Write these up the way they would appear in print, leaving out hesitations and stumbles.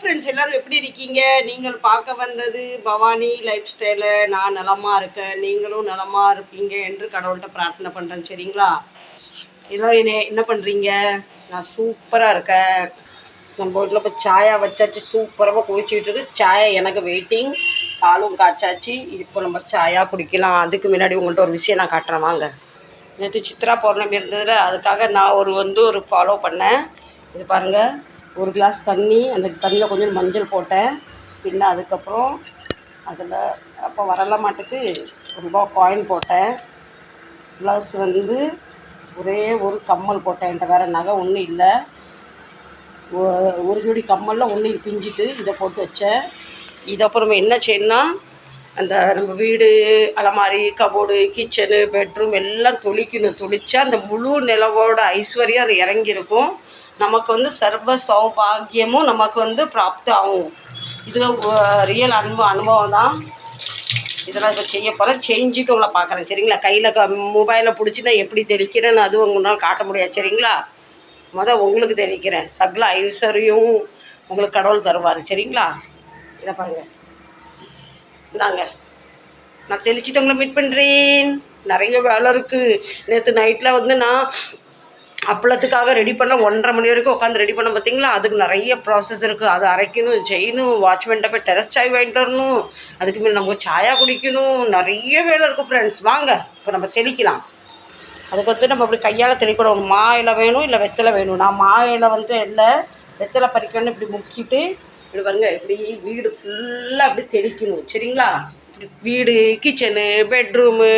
Friends, எல்லோரும் எப்படி இருக்கீங்க? நீங்கள் பார்க்க வந்தது பவானி லைஃப் ஸ்டைலு. நான் நலமாக இருக்கேன், நீங்களும் நலமாக இருப்பீங்க என்று கடவுள்கிட்ட பிரார்த்தனை பண்ணுறேன். சரிங்களா? எல்லோரும் என்ன பண்ணுறீங்க? நான் சூப்பராக இருக்கேன். நம்ம வீட்டில் இப்போ சாயா வச்சாச்சு, சூப்பராக குடிச்சிட்டு இருக்கு. சாயா எனக்கு வெயிட்டிங். பாலும் காய்ச்சாச்சு. இப்போ நம்ம சாயா குடிக்கலாம். அதுக்கு முன்னாடி உங்கள்கிட்ட ஒரு விஷயம் நான் காட்டுறேன் வாங்க. நேற்று சித்ரா பௌர்ணமி இருந்ததில் அதுக்காக நான் ஒரு ஃபாலோ பண்ணேன். இது பாருங்கள், ஒரு கிளாஸ் தண்ணி, அந்த தண்ணியில் கொஞ்சம் மஞ்சள் போட்டேன். பின்ன அதுக்கப்புறம் அதில் அப்போ வரல மாட்டுக்கு ₹1 காயின் போட்டேன். ப்ளஸ் ஒரே ஒரு கம்மல் போட்டேன். என்கிட்ட வேறு நகை ஒன்றும் இல்லை. ஒரு ஜோடி கம்மலில் ஒன்று பிஞ்சிட்டு இதை போட்டு வச்சேன். இது அப்புறமா என்ன செய்யணும்னா, அந்த நம்ம வீடு, அலமாரி, கபோர்டு, கிச்சனு, பெட்ரூம் எல்லாம் தொளிச்சா அந்த முழு நிலவோட ஐஸ்வர்யம் அது இறங்கியிருக்கும். நமக்கு சர்வ சௌபாகியமும் நமக்கு பிராப்தம் ஆகும். இது ரியல் அனுபவம் தான். இதெல்லாம் இப்போ செய்ய போகிறேன். செஞ்சுட்டு உங்களை பார்க்குறேன். சரிங்களா? கையில் மொபைலை பிடிச்சினா எப்படி தெளிக்கிறேன்னு அதுவும் உங்களால் காட்ட முடியாது. சரிங்களா? உங்களுக்கு தெளிக்கிறேன். சகல ஐஸ்வர்யம் உங்களுக்கு கடவுள் தருவார். சரிங்களா? இதை பாருங்கள், இந்தாங்க. நான் தெளிச்சுட்டு உங்களை மீட் பண்ணுறேன். நிறைய வேலை இருக்குது. நேற்று நைட்டில் நான் அப்பளத்துக்காக ரெடி பண்ண 1:30 மணி வரைக்கும் உட்காந்து ரெடி பண்ண பார்த்தீங்களா? அதுக்கு நிறைய ப்ராசஸ் இருக்குது. அதை அரைக்கணும், செய்யணும், வாட்ச்மேன்ட்ட போய் டெரஸ் சாய் வாங்கிட்டு வரணும், அதுக்கு மேலே நமக்கு சாயா குடிக்கணும். நிறைய வேலை இருக்குது ஃப்ரெண்ட்ஸ். வாங்க இப்போ நம்ம தெளிக்கலாம். அதுக்கு நம்ம அப்படி கையால் தெளிக்கணும். மா இலை வேணும், இல்லை வெத்தலை வேணும். நான் மா இலை இல்லை, வெத்தலை பறிக்கணும்னு இப்படி முக்கிட்டு இப்படி பாருங்க, இப்படி வீடு ஃபுல்லாக அப்படி தெளிக்கணும். சரிங்களா? வீடு, கிச்சனு, பெட்ரூமு,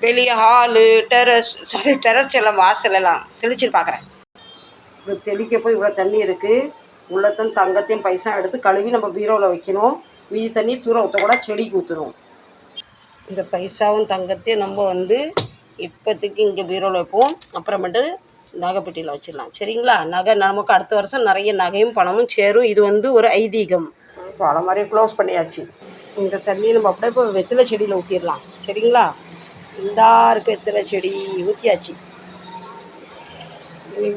வெளியே ஹாலு, டெரஸ் எல்லாம் வாசலெல்லாம் தெளிச்சு பார்க்குறேன். இப்படி தெளிக்க போய் இவ்வளோ தண்ணி இருக்குது. உள்ளத்தையும் தங்கத்தையும் பைசா எடுத்து கழுவி நம்ம பீரோவில் வைக்கணும். மீதி தண்ணி தூர ஊற்றக்கூட செடிக்கு ஊற்றணும். இந்த பைசாவும் தங்கத்தையும் நம்ம இப்போதைக்கு இங்கே பீரோவில் வைப்போம். அப்புறமேட்டு நகைப்பெட்டியில் வச்சிடலாம். சரிங்களா? நகை நமக்கு அடுத்த வருஷம் நிறைய நகையும் பணமும் சேரும். இது ஒரு ஐதீகம். இப்போ அலமாரியை க்ளோஸ் பண்ணியாச்சு. இந்த தண்ணியை நம்ம அப்படியே இப்போ வெத்தலை செடியில் ஊற்றிடலாம். சரிங்களா? இந்தா இருக்க வெத்தலை செடி ஊற்றியாச்சு.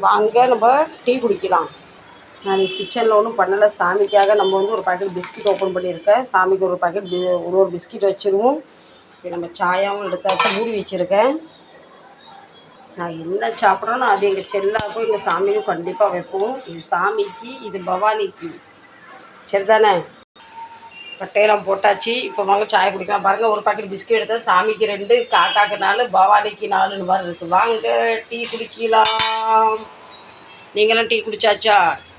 வாங்க நம்ம டீ குடிக்கலாம். நான் கிச்சனில் ஒன்றும் பண்ணலை. சாமிக்காக நம்ம ஒரு பாக்கெட் பிஸ்கட் ஓப்பன் பண்ணியிருக்கேன். சாமிக்கு ஒரு பாக்கெட் ஒரு பிஸ்கட் வச்சுருவோம். இப்போ நம்ம சாயாவும் எடுத்தாச்சு, மூடி வச்சுருக்கேன். நான் என்ன சாப்பிட்றோன்னா அது எங்கள் செல்லாக்கும் எங்கள் சாமியும் கண்டிப்பாக வைப்போம். இது சாமிக்கு, இது பவானிக்கு. சரிதானே? பட்டையெல்லாம் போட்டாச்சு. இப்போ வாங்க சாய் குடிக்கலாம். பாருங்கள், ஒரு பாக்கெட் பிஸ்கட் எடுத்தால் சாமிக்கு 2, காக்காக்கு 4, பவானிக்கு 4 மாதிரி இருக்குது. வாங்க டீ குடிக்கலாம். நீங்களாம் டீ குடிச்சாச்சா?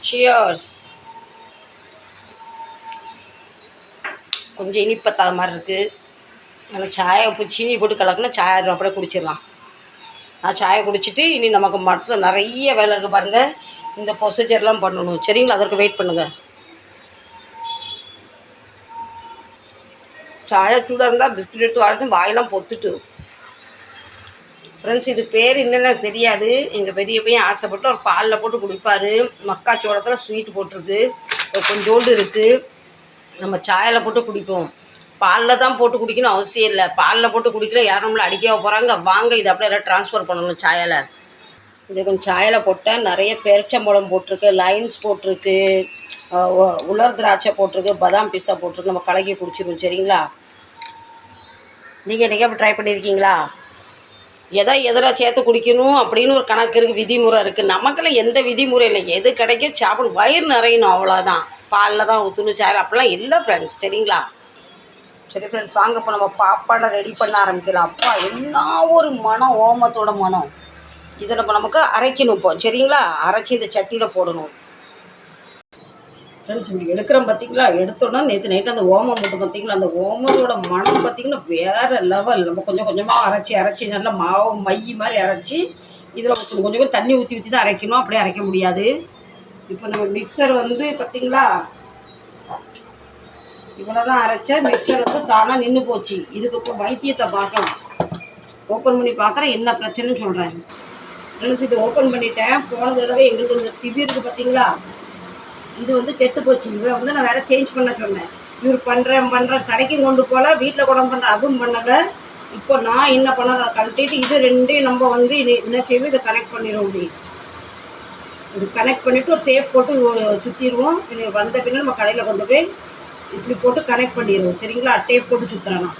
சியர்ஸ். கொஞ்சம் இனிப்பத்தாத மாதிரி இருக்குது. அதனால் சாயை இப்போ சீனி போட்டு கலக்குனா சாயை அப்படியே குடிச்சிடலாம். நான் சாயை குடிச்சிட்டு இனி நமக்கு மட்டும் நிறைய வேலை இருக்குது. பாருங்கள், இந்த ப்ரொசீஜர்லாம் பண்ணணும். சரிங்களா? அதற்கு வெயிட் பண்ணுங்கள். சாயை சூடாக இருந்தால் பிஸ்கட் எடுத்து வாழ்த்து வாயெல்லாம் பொத்துட்டு. ஃப்ரெண்ட்ஸ், இது பேர் என்னென்ன தெரியாது. எங்கள் பெரிய பையன் ஆசைப்பட்டு ஒரு பாலில் போட்டு குடிப்பார். மக்காச்சோளத்தில் ஸ்வீட் போட்டிருக்கு, கொஞ்சோண்டு இருக்குது. நம்ம சாயில் போட்டு குடிப்போம். பாலில் தான் போட்டு குடிக்கணும் அவசியம் இல்லை. பாலில் போட்டு குடிக்கல யாரும் நம்மளை அடிக்க போகிறாங்க. வாங்க இதை அப்படியே எல்லாம் ட்ரான்ஸ்ஃபர் பண்ணணும் சாயில். இது கொஞ்சம் சாயில் போட்டால் நிறைய பேரிச்சம்பழம் போட்டிருக்கு, லைன்ஸ் போட்டிருக்கு, உலர் திராட்சை போட்டிருக்கு, பதாம் பிஸ்தா போட்டிருக்கு. நம்ம கலக்கி குடிச்சிருவோம். சரிங்களா? நீங்கள் என்றைக்கே அப்படி ட்ரை பண்ணியிருக்கீங்களா? எதில் சேர்த்து குடிக்கணும் அப்படின்னு ஒரு கணக்கு இருக்குது, விதிமுறை இருக்குது. நமக்கெல்லாம் எந்த விதிமுறை இல்லை. எது கிடைக்கும் சாப்பிடும், வயிறு நிறையணும், அவ்வளோதான். பாலில் தான் ஊற்றணும், சாயில் அப்படிலாம் இல்லை ஃப்ரெண்ட்ஸ். சரிங்களா? சரி ஃப்ரெண்ட்ஸ், வாங்க இப்போ நம்ம பாப்பாடை ரெடி பண்ண ஆரம்பிக்கலாம். அப்பா என்ன ஒரு மனம், ஓமத்தோட மனம். இதை நமக்கு அரைக்கணும் இப்போ. சரிங்களா? அரைச்சி இந்த சட்டியில் போடணும். ஃப்ரெண்ட்ஸ், இப்படி எடுக்கிறோம் பார்த்தீங்களா? எடுத்தோன்னா நேற்று நைட்டு அந்த ஓமம் போட்டு பார்த்தீங்களா? அந்த ஓமத்தோட மனம் பார்த்தீங்கன்னா வேறு லெவல். நம்ம கொஞ்சம் கொஞ்சமாக அரைச்சி நல்லா மாவு மை மாதிரி அரைச்சி இதில் கொஞ்சம் கொஞ்சம் தண்ணி ஊற்றி தான் அரைக்கணும். அப்படியே அரைக்க முடியாது. இப்போ நம்ம மிக்சர் பார்த்தீங்களா, இவ்வளோ தான் அரைச்ச மிக்சர் தானாக நின்று போச்சு. இதுக்கு இப்போ வைத்தியத்தை பார்க்கலாம். ஓப்பன் பண்ணி பார்க்குறேன், என்ன பிரச்சனைன்னு சொல்கிறேன். ஃப்ரெண்ட்ஸ், இது ஓப்பன் பண்ணிட்டேன். போன தடவை எங்களுக்கு இந்த சிவி இருக்குது பார்த்தீங்களா, இது கெட்டு போச்சு. இவரை நான் வேறு சேஞ்ச் பண்ண சொன்னேன். இவர் பண்ணுறேன் கடைக்கும் கொண்டு போகல, வீட்டில் கொண்டு பண்ணுறேன், அதுவும் பண்ணலை. இப்போ நான் என்ன பண்ண அதை கழட்டிட்டு இது 2 நம்ம இது என்ன செய்வோம், இதை கனெக்ட் பண்ணிடும். அப்படி இது கனெக்ட் பண்ணிவிட்டு ஒரு டேப் போட்டு சுற்றிடுவோம். வந்த பின்ன நம்ம கடையில் கொண்டு போய் இப்படி போட்டு கனெக்ட் பண்ணிடுவோம். சரிங்களா? டேப் போட்டு சுற்றுறேன்.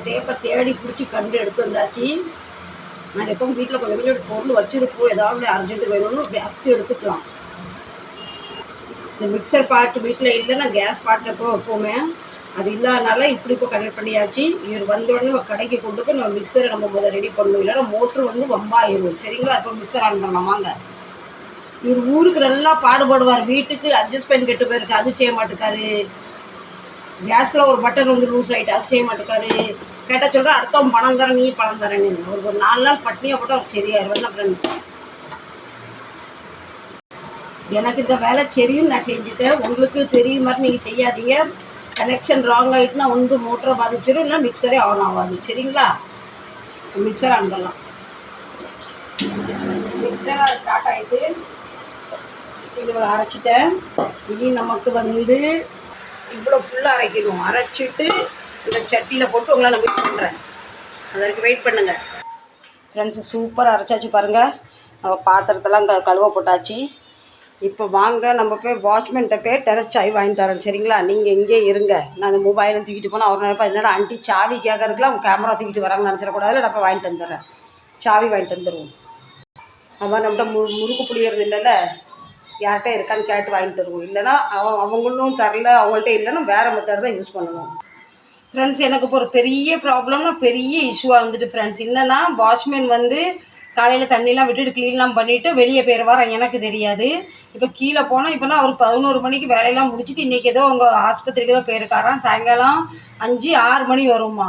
டேப்பை தேடி பிடிச்சி கண்டு எடுத்து வந்தாச்சு. நான் எப்பவும் வீட்டில் கொஞ்சம் கொஞ்சம் பொருள் வச்சுருப்போம். ஏதாவது அர்ஜென்ட்டு வேணும்னு அப்படி அத்து எடுத்துக்கலாம். இந்த மிக்சர் பாட்டு வீட்டில் இல்லைன்னா கேஸ் பாட்டு எப்போ வைப்போமே, அது இல்லாதனால இப்படி இப்போ கனெக்ட் பண்ணியாச்சு. இவர் வந்தோடனே நம்ம கடைக்கு கொண்டு போய் நம்ம மிக்சரை நம்ம முதல்ல ரெடி பண்ணணும். இல்லைன்னா மோட்ரு வந்து வம்பாயிரும். சரிங்களா? இப்போ மிக்சர் ஆன் பண்ணலாம் வாங்க. இவர் ஊருக்கு நல்லா பாடுபடுவார். வீட்டுக்கு அட்ஜஸ்ட் பண்ணி கெட்டு போயிருக்கு, அது செய்ய மாட்டேக்காரு. கேஸில் ஒரு பட்டன் வந்து லூஸ் ஆகிட்டு, அது செய்ய மாட்டேக்காரு. கேட்டால் சொல்கிறேன் அடுத்தவன் பணம் தரேன், நீ பணம் தரேன்னு. அவருக்கு ஒரு 4 நாள் பட்னியாக போட்டால் அவர் சரியாயிரும். என்ன ஃப்ரெண்ட்ஸ், எனக்கு இந்த வேலை சரியும் நான் செஞ்சுட்டேன். உங்களுக்கு தெரியும் மாதிரி நீங்கள் செய்யாதீங்க. கனெக்ஷன் ராங் ஆகிட்டுனா வந்து மோட்டரை பாதிச்சிடும், இல்லை மிக்சரே ஆன் ஆகாது. சரிங்களா? மிக்சர் ஆன் பண்ணலாம். மிக்சர் ஸ்டார்ட் ஆகிட்டு இவ்வளோ அரைச்சிட்டேன். இனி நமக்கு வந்து இவ்வளோ ஃபுல்லாக அரைக்கணும். அரைச்சிட்டு இந்த சட்டியில் போட்டு உங்களை நான் வெயிட் பண்ணுறேன். அதற்கு வெயிட் பண்ணுங்கள் ஃப்ரெண்ட்ஸு. சூப்பராக அரைச்சாச்சு பாருங்கள். நம்ம பாத்திரத்தெல்லாம் கழுவ போட்டாச்சு. இப்போ வாங்க நம்ம போய் வாட்ச்மேன்கிட்ட போய் டெரஸ் சாய் வாங்கிட்டு வரேன். சரிங்களா? நீங்கள் இங்கே இருங்க. நான் அந்த மொபைலும் தூக்கிட்டு போனால் அவர் நினைப்பா என்னடா ஆண்டி சாவி கேட்கறதுக்குலாம் அவங்க கேமரா தூக்கிட்டு வராங்கன்னு நினச்சிடக்கூடாது. நான் போய் வாங்கிட்டு வந்துடுறேன். சாவி வாங்கிட்டு வந்துடுவோம். அதான் நம்மகிட்ட முறுக்கு புளியறது இல்லைல்ல, யார்கிட்ட இருக்கான்னு கேட்டு வாங்கிட்டு வருவோம். இல்லைன்னா அவங்களும் தரல, அவங்கள்ட்ட இல்லைன்னா வேறு மெத்தட் தான் யூஸ் பண்ணணும். ஃப்ரெண்ட்ஸ், எனக்கு இப்போ ஒரு பெரிய ப்ராப்ளம்னா பெரிய இஷ்யூவாக வந்துட்டு ஃப்ரெண்ட்ஸ். என்னென்னா வாட்ச்மேன் வந்து காலையில் தண்ணிலாம் விட்டுட்டு க்ளீன்லாம் பண்ணிவிட்டு வெளியே போயிடுவார். எனக்கு தெரியாது. இப்போ கீழே போனால் இப்போனா அவர் 11 மணிக்கு வேலையெல்லாம் முடிச்சுட்டு இன்றைக்கி ஏதோ உங்கள் ஆஸ்பத்திரிக்கு ஏதோ போயிருக்காராம். சாயங்காலம் 5-6 மணி வருமா.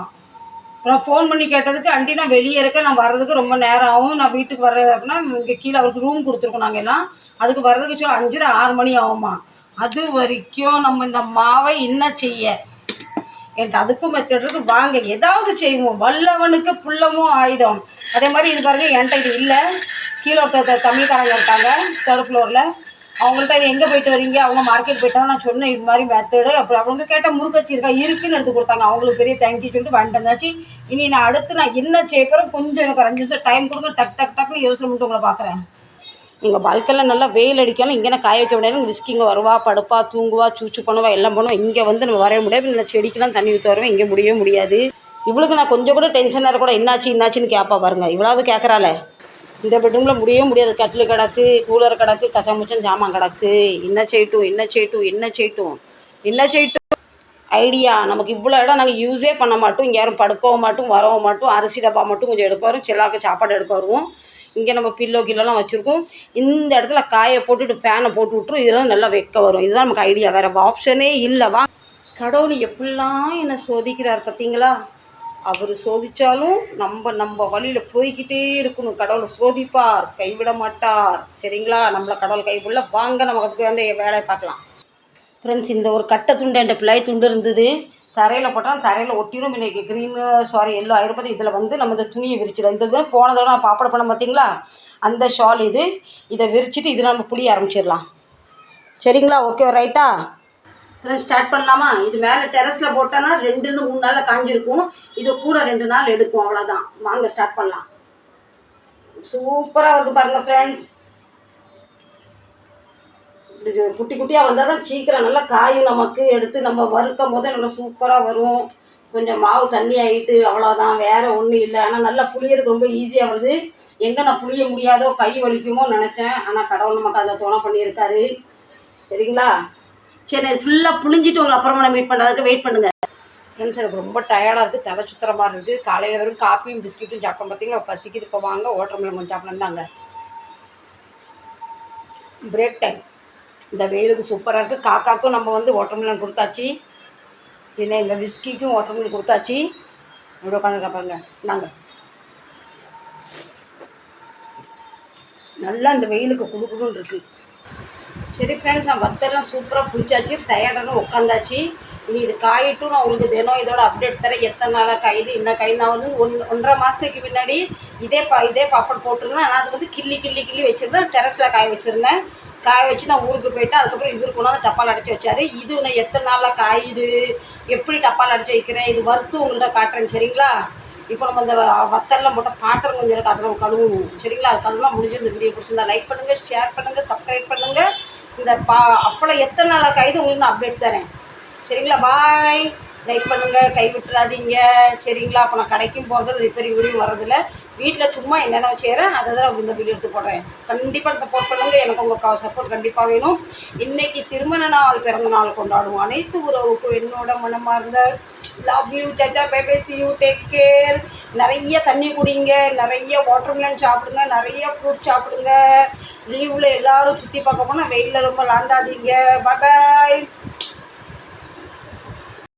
நான் ஃபோன் பண்ணி கேட்டதுக்கு ஆண்டி நான் வெளியே இருக்கேன், நான் வர்றதுக்கு ரொம்ப நேரம் ஆகும், நான் வீட்டுக்கு வர்றது அப்படின்னா இங்கே கீழே அவருக்கு ரூம் கொடுத்துருக்கோம் நாங்கள் எல்லாம். அதுக்கு வர்றதுக்கு 5-6 மணி ஆகுமா. அது வரைக்கும் நம்ம இந்த மாவை என்ன செய்ய என்கிட்ட அதுக்கும் மெத்தடுக்கு வாங்க ஏதாவது செய்வோம். வல்லவனுக்கு புல்லமும் ஆயுதம். அதே மாதிரி இது பாருங்கள், என்கிட்ட இது இல்லை. கீழே ஒருத்தர் தமிழ்காரங்க இருக்காங்க 3rd ஃப்ளோரில். அவங்கள்ட்ட இது எங்கே போயிட்டு வரீங்க, அவங்க மார்க்கெட் போயிட்டாங்க. நான் சொன்னேன் இது மாதிரி மெத்தடு. அப்புறம் அவங்க கேட்டால் முறுக்கச்சி இருக்கா, இருக்குன்னு எடுத்து கொடுத்தாங்க. அவங்களுக்கு பெரிய தேங்க்யூ சொல்லிட்டு வாங்கிட்டு வந்தாச்சு. இனி நான் அடுத்து நான் என்ன செய்ய போகிறேன், கொஞ்சம் எனக்கு 5 நிமிஷம் டைம் கொடுங்க. டக்குன்னு யோசனை பண்ணிட்டு உங்களை பார்க்குறேன். எங்கள் வாழ்க்கையில் நல்லா வெயில் அடிக்காலும் இங்கே நான் காய வைக்க முடியாது. விஸ்கிங்க வருவா, படுப்பா, தூங்குவா, சூச்சு பண்ணுவா, எல்லாம் பண்ணுவோம். இங்கே வந்து நம்ம வரைய முடியாது. இல்லை செடிக்கெலாம் தண்ணி ஊற்ற வருவேன். இங்கே முடியவே முடியாது. இவளுக்கு நான் கொஞ்சம் கூட டென்ஷனாக கூட என்னாச்சுன்னு கேட்பா பாருங்கள். இவ்வளவு கேட்குறாளே. இந்த பெட்ரூமில் முடியவே முடியாது. கட்டில் கிடக்கு, கூலர் கிடக்கு, கச்சாமுச்சம் ஜாமான் கிடக்கு. என்ன செய்யட்டும் ஐடியா. நமக்கு இவ்வளோ இடம் நாங்கள் யூஸே பண்ண மாட்டோம். இங்கே யாரும் படுக்கவும் மாட்டோம், வரவும் மாட்டோம். அரிசி டப்பா மட்டும் கொஞ்சம் எடுக்க வரும், செல்லாக்க சாப்பாடு எடுக்க வருவோம். இங்கே நம்ம கிலோலாம் வச்சுருக்கோம். இந்த இடத்துல காயை போட்டுட்டு ஃபேனை போட்டு விட்டுரும். இதெல்லாம் நல்லா வைக்க வரும். இதுதான் நமக்கு ஐடியா. வேறு ஆப்ஷனே இல்லைவா. கடவுள் எப்படிலாம் என்னை சோதிக்கிறார் பார்த்தீங்களா. அவர் சோதித்தாலும் நம்ம வழியில் போய்கிட்டே இருக்கணும். கடவுள் சோதிப்பார், கைவிட மாட்டார். சரிங்களா? நம்மளை கடவுள் கைவிடல. வாங்க நம்ம அதுக்கு வந்து வேலையை பார்க்கலாம். ஃப்ரெண்ட்ஸ், இந்த ஒரு கட்டை துண்டு என்கிட்ட பிள்ளை துண்டு இருந்தது. தரையில் போட்டால் தரையில் ஒட்டிடும். இன்றைக்கி எல்லோ ஆயிருப்பது. இதில் வந்து நம்ம இந்த துணியை விரிச்சிடும். இந்த இதை போன தடவை நான் பாப்பட பண்ண பார்த்தீங்களா, அந்த ஷால் இது. இதை விரிச்சிட்டு இதில் நம்ம புளிய ஆரம்பிச்சிடலாம். சரிங்களா? ஓகே ரைட்டா? ஃப்ரெண்ட்ஸ், ஸ்டார்ட் பண்ணலாமா? இது மேலே டெரஸில் போட்டோன்னா 2-3 நாளில் காஞ்சிருக்கும். இது கூட 2 நாள் எடுக்கும். அவ்வளோதான். வாங்க ஸ்டார்ட் பண்ணலாம். சூப்பராக வருது பாருங்கள் ஃப்ரெண்ட்ஸ். இது குட்டி குட்டியாக வந்தால் தான் சீக்கிரம் நல்லா காயும். நமக்கு எடுத்து நம்ம வறுக்கும் போதே நல்லா சூப்பராக வரும். கொஞ்சம் மாவு தண்ணி ஆகிட்டு அவ்வளோதான், வேறு ஒன்றும் இல்லை. ஆனால் நல்லா புளியறதுக்கு ரொம்ப ஈஸியாக வருது. எங்கே நான் புளிய முடியாதோ, கை வலிக்குமோ நினச்சேன். ஆனால் கடவுள் நமக்கு அதில் துணை பண்ணியிருக்காரு. சரிங்களா? சரி, நான் ஃபுல்லாக புளிஞ்சிட்டு உங்களை அப்புறமா நான் மீட் பண்ணுறதுக்கு வெயிட் பண்ணுங்கள். ஃப்ரெண்ட்ஸ், எனக்கு ரொம்ப டயர்டாக இருக்குது, தலை சுற்றுற மாதிரி இருக்குது. காலையில் வெறும் காப்பியும் பிஸ்கெட்டும் சாப்பிட்டோம் பார்த்தீங்களா. பசிக்குது. இப்போ வாங்க ஓட்டமில் கொஞ்சம் சாப்பிடணும் தாங்க. Break time. இந்த வெயிலுக்கு சூப்பராக இருக்குது. காக்காக்கும் நம்ம வந்து வாட்டர்மெலன் கொடுத்தாச்சு. இல்லை எங்கள் விஸ்கிக்கும் வாட்டர்மெலன் கொடுத்தாச்சு. இப்படி உட்காந்து பாருங்க. நாங்கள் நல்லா இந்த வெயிலுக்கு குடுக்குன்னு இருக்குது. சரி ஃப்ரெண்ட்ஸ், நான் வத்தெல்லாம் சூப்பராக பிடிச்சாச்சு. டயர்டான உட்காந்தாச்சு. இனி இது காயிட்டும் நான் உங்களுக்கு தினம் இதோட அப்டேட் தரேன். எத்தனை நாளாக காயுது, என்ன காய். நான் வந்து 1.5 மாதத்துக்கு முன்னாடி இதே பாப்பட் போட்டிருந்தேன். ஆனால் அது வந்து கிள்ளி வச்சுருந்தேன். டெரஸில் காய வச்சுருந்தேன். காய வச்சு நான் ஊருக்கு போயிட்டேன். அதுக்கப்புறம் இவருக்கு கொண்டாந்து டப்பால் அடைச்சி வச்சார். இது நான் எத்தனை நாளில் காயுது, எப்படி டப்பால் அடைச்சி வைக்கிறேன், இது வறுத்து உங்கள்கிட்ட காட்டுறேன். சரிங்களா? இப்போ நம்ம இந்த வத்தல்லாம் போட்ட பாத்திரம் கொஞ்சம் இருக்குது, அதை நம்ம கழுவணும். சரிங்களா? அது கழுவுனா முடிஞ்சு. இந்த வீடியோ பிடிச்சிருந்தா லைக் பண்ணுங்கள், ஷேர் பண்ணுங்கள், சப்ஸ்கிரைப் பண்ணுங்கள். இந்த அப்பளம் எத்தனை நாள் கைது உங்களுக்கு நான் அப்டேட் தரேன். சரிங்களா? பாய். லைக் பண்ணுங்கள், கை விட்டுறாதீங்க. சரிங்களா? அப்போ நான் கடைக்கும் போகிறது ரிப்பேரிங் வீடியோ வர்றதில்ல. வீட்டில் சும்மா என்னென்ன செய்கிறேன் அதை தான் இந்த வீடியோ எடுத்து போடுறேன். கண்டிப்பாக சப்போர்ட் பண்ணுங்கள். எனக்கு உங்கள் சப்போர்ட் கண்டிப்பாக வேணும். இன்றைக்கி திருமண நாள், பிறந்த நாள் கொண்டாடுவோம் அனைத்து உறவுக்கும் என்னோட மனமார்ந்த love you, tata, bye bye, see you, take care. நிறைய தண்ணி குடிங்க, நிறைய வாட்டர்மெலன் சாப்பிடுங்க, நிறைய ஃப்ரூட் சாப்பிடுங்க. லீவில் எல்லோரும் சுற்றி பார்க்க போனால் வெயிலில் ரொம்ப லாண்டாதீங்க. பாய் பாய்.